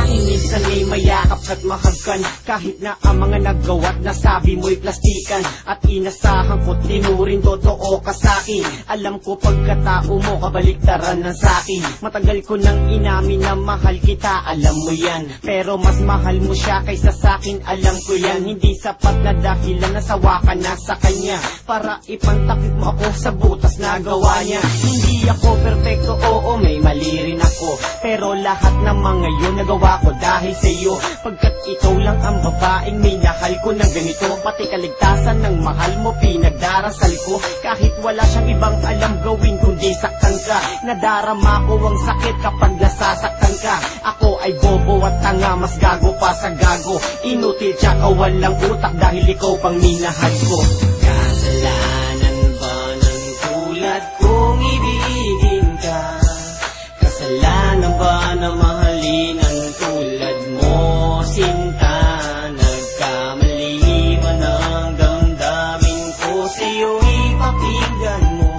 akin minsan ay mayakap at mahagkan, kahit na ang mga naggawa't nasabi mo'y plastikan. At inasahan ko tinuring totoo ka sa'kin. Alam ko pagkatao mo kabaliktaran ng sa'kin. Matagal ko nang inamin na mahal kita, alam mo yan. Pero mas mahal mo siya kaysa sa'kin, alam ko yan. Hindi sapat na dahilan nasawa ka na sa kanya para ipantakip mo ako sa butas na gawa niya. Hindi ako perfecto, oo may mali rin ako, pero lahat ng mga yun nagawa ko dahil sa iyo. Pagkat ikaw lang ang babaeng minahal ko ng ganito, pati kaligtasan ng mahal mo pinagdarasal ko. Kahit wala siyang ibang alam gawin kundi saktan ka, nadarama ko ang sakit kapag nasasaktan ka. Ako ay bobo at tanga, mas gago pa sa gago. Inutil tsaka walang utak dahil ikaw pang minahal ko. Kasalanan ba ng tulad kong ibigin ka? Kasalanan ba na mahalin ang tulad mo, sinta? Nagkamali man ang damdamin ko sa'yo, ipakinggan mo.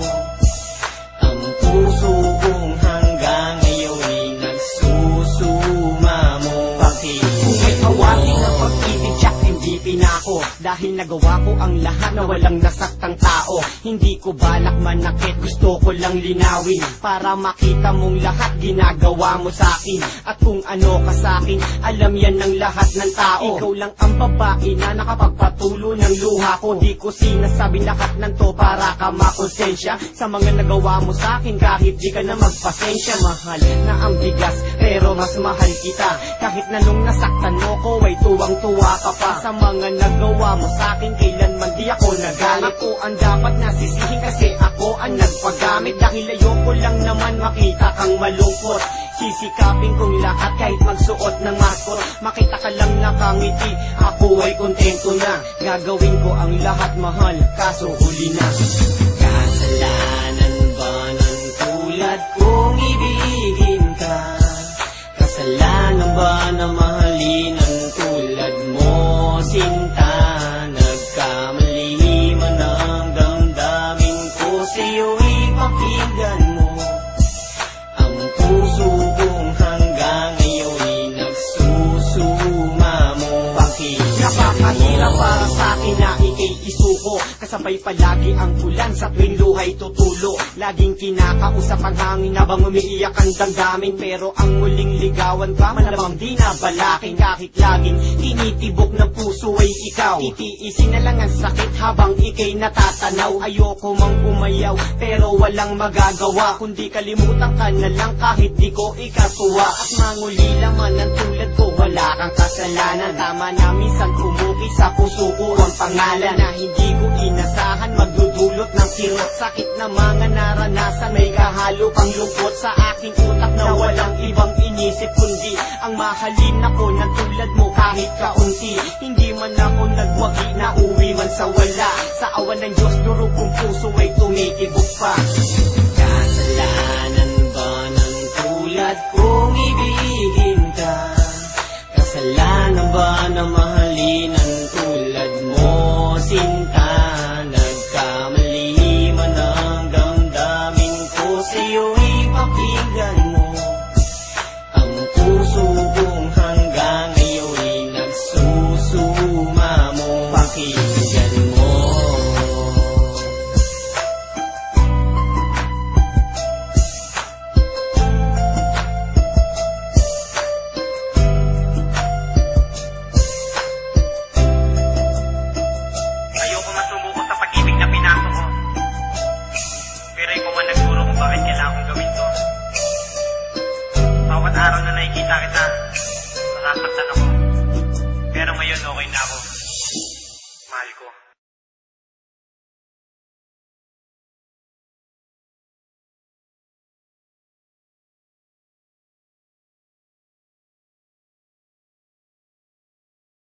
Ang puso kong hanggang ngayon ay nagsusuma mo. Bakit? Kung may kawating ng pag-ibig, tsak hindi pinako, dahil nagawa ko ang lahat na walang nasaktang tao. Hindi ko balak manakit, gusto ko lang linawin para makita mong lahat ginagawa mo sa'kin. At kung ano ka sa'kin, alam yan ng lahat ng tao. Ikaw lang ang babae na nakapagpatulo ng luha ko. Di ko sinasabi lahat ng to para ka makonsensya sa mga nagawa mo sa'kin, kahit di ka na magpasensya. Mahal na ang bigas pero mas mahal kita, kahit na nung nasaktan mo ko ay tuwang-tuwa ka pa. Sa mga nagawa mo sa'kin, kailanman di ako nagalit. Ako ang dapat nasisihin kasi ako ang nagpagamit, dahil ayoko lang naman makita kang malungkot. Sisikapin kong lahat kahit magsuot ng maskot, makita ka lang nakangiti, ako ay kontento na. Gagawin ko ang lahat mahal, kaso huli na. Kasalanan ba ng tulad kong ibigin ka? Kasalanan ba na mahalin ang tulad mo, sinta? Nagkamali man ang damdamin ko sa'yo, ipakinggan mo. Ang puso kong hanggang ngayon ay nagsusuma mo. Bakit? Napakahirap para sa'kin na ikay isuko, kasabay palagi ang ulan sa tuwing luhay tutulo. Laging kinakausap ang hangin habang umiiyak ang damdamin, pero ang muling ligawan ka malamang di na balakin. Kahit laging tinitibok ng puso ay ikaw, titiisin na lang ang sakit habang ikay natatanaw. Ayoko mang umayaw pero walang magagawa, kundi kalimutan ka na lang kahit di ko ikatuwa. At mangulila man ang tulad ko, wala kang kasalanan. Tama na minsan pumuki sa puso ko ang pangalan na hindi ko inasahan, magdudulot ng kirot. Sakit na mga naranasan, may kahalo pang lungkot sa aking utak na walang ibang inisip kundi ang mahalin ako ng tulad mo kahit kaunti. Hindi man ako nagwagi na uwi man sa wala, sa awan ng Diyos durog kong puso ay tumitibok pa. Kasalanan ba ng tulad kong ibigin ka? Kasalanan ba na mahalin ang tulad mo, sinta? Nagkamali man ang damdamin ko sa'yo, ipakinggan mo. Ang puso kong hanggang ngayon ay nagsusuma mo. Pakinggan mo. Ayoko masumuko sa pag-ibig na pinasok ko, pero ikaw man nagturo kung bakit kailangan kong gawin to. Bawat araw na nakikita kita, nasasaktan ako, pero ngayon okay na ako.